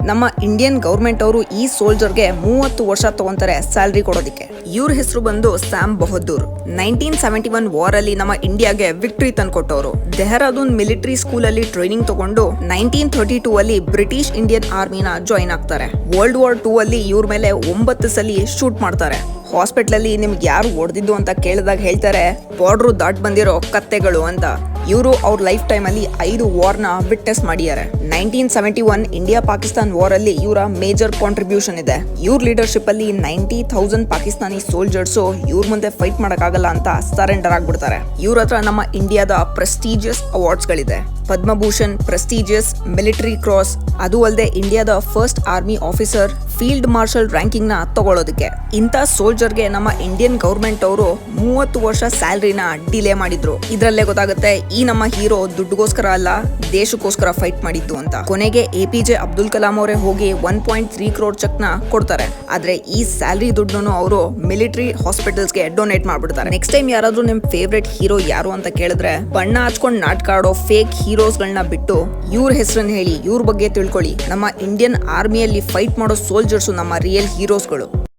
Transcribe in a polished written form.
ನಮ್ಮ Indian government ಅವರು ಈ ಸೋಲ್ಜರ್ಗೆ 30 ವರ್ಷ ತಗೊಂತಾರೆ ಸ್ಯಾಲರಿ ಕೊಡೋದಕ್ಕೆ. ಇವ್ರ ಹೆಸರು ಬಂದು ಸ್ಯಾಮ್ ಬಹದ್ದೂರ್. 1971 ವಾರ್ ಅಲ್ಲಿ ನಮ್ಮ ಇಂಡಿಯಾಗೆ ವಿಕ್ಟರಿ ತಂದ್ಕೊಟ್ಟವರು. ಡೆಹರಾಡೂನ್ ಮಿಲಿಟರಿ ಸ್ಕೂಲ್ ಅಲ್ಲಿ ಟ್ರೈನಿಂಗ್ ತಗೊಂಡು 1932 ಅಲ್ಲಿ ಬ್ರಿಟಿಷ್ ಇಂಡಿಯನ್ ಆರ್ಮಿನ ಜಾಯಿನ್ ಆಗ್ತಾರೆ. ವರ್ಲ್ಡ್ ವಾರ್ 2 ಅಲ್ಲಿ ಇವ್ರ ಮೇಲೆ 9 ಸಲ ಶೂಟ್ ಮಾಡ್ತಾರೆ. ಹಾಸ್ಪಿಟಲ್ ಅಲ್ಲಿ ನಿಮ್ಗೆ ಯಾರು ಹೊಡೆದಿದ್ದು ಅಂತ ಕೇಳಿದಾಗ ಹೇಳ್ತಾರೆ ಬಾರ್ಡರ್ ದಾಟ್ ಬಂದಿರೋ ಕತ್ತೆಗಳು ಅಂತ. ಇವರು ಅವ್ರ ಲೈಫ್ ಟೈಮ್ ಅಲ್ಲಿ 5 ವಾರ್ನ ವಿಟ್ನೆಸ್ ಮಾಡಿದ್ದಾರೆ. 1971 ಇಂಡಿಯಾ ಪಾಕಿಸ್ತಾನ್ ವಾರ್ ಅಲ್ಲಿ ಇವರ ಮೇಜರ್ ಕಾಂಟ್ರಿಬ್ಯೂಷನ್ ಇದೆ. ಇವ್ರ ಲೀಡರ್ಶಿಪ್ ಅಲ್ಲಿ 90,000 ಪಾಕಿಸ್ತಾನಿ ಸೋಲ್ಜರ್ಸ್ ಇವ್ರ ಮುಂದೆ ಫೈಟ್ ಮಾಡಕ್ಕಾಗಲ್ಲ ಅಂತ ಸರೆಂಡರ್ ಆಗ್ಬಿಡ್ತಾರೆ. ಇವ್ರ ಹತ್ರ ನಮ್ಮ ಇಂಡಿಯಾದ ಪ್ರೆಸ್ಟೀಜಿಯಸ್ ಅವಾರ್ಡ್ಸ್ ಗಳಿದೆ. ಪದ್ಮಭೂಷಣ್, ಪ್ರೆಸ್ಟೀಜಿಯಸ್ ಮಿಲಿಟರಿ ಕ್ರಾಸ್, ಅದು ಅಲ್ಲದೆ ಇಂಡಿಯಾದ first army officer, field marshal ranking ನ ತಗೊಳ್ಳೋದಕ್ಕೆ. ಇಂಥ ಸೋಲ್ಜರ್ಗೆ ನಮ್ಮ ಇಂಡಿಯನ್ ಗೌರ್ಮೆಂಟ್ ಅವರು 30 ವರ್ಷ ಸ್ಯಾಲರಿನ ಡಿಲೇ ಮಾಡಿದ್ರು. ಇದ್ರಲ್ಲೇ ಗೊತ್ತಾಗುತ್ತೆ ಈ ನಮ್ಮ ಹೀರೋ ದುಡ್ಡುಗೋಸ್ಕರ ಅಲ್ಲ, ದೇಶಕ್ಕೋಸ್ಕರ ಫೈಟ್ ಮಾಡಿದ್ದು ಅಂತ. ಕೊನೆಗೆ APJ ಅಬ್ದುಲ್ ಕಲಾಂ ಅವರೇ ಹೋಗಿ 1.3 crore ಚೆಕ್ ನ ಕೊಡ್ತಾರೆ. ಆದ್ರೆ ಈ ಸ್ಯಾಲರಿ ದುಡ್ಡನ್ನು ಅವರು ಮಿಲಿಟರಿ ಹಾಸ್ಪಿಟಲ್ಸ್ಗೆ ಡೊನೇಟ್ ಮಾಡ್ಬಿಡ್ತಾರೆ. ನೆಕ್ಸ್ಟ್ ಟೈಮ್ ಯಾರಾದ್ರೂ ನಿಮ್ ಫೇವ್ರೆಟ್ ಹೀರೋ ಯಾರು ಅಂತ ಕೇಳಿದ್ರೆ ಬಣ್ಣ ಹಚ್ಕೊಂಡು ನಾಟಕ ಆಡೋ ಫೇಕ್ ಹೀರೋಸ್ಗಳನ್ನ ಬಿಟ್ಟು ಇವ್ರ ಹೆಸರನ್ನ ಹೇಳಿ, ಇವ್ರ ಬಗ್ಗೆ ತಿಳ್ಕೊಳ್ಳಿ. ನಮ್ಮ ಇಂಡಿಯನ್ ಆರ್ಮಿಯಲ್ಲಿ ಫೈಟ್ ಮಾಡೋ ಸೋಲ್ಜರ್ಸ್ ನಮ್ಮ ರಿಯಲ್ ಹೀರೋಸ್ಗಳು.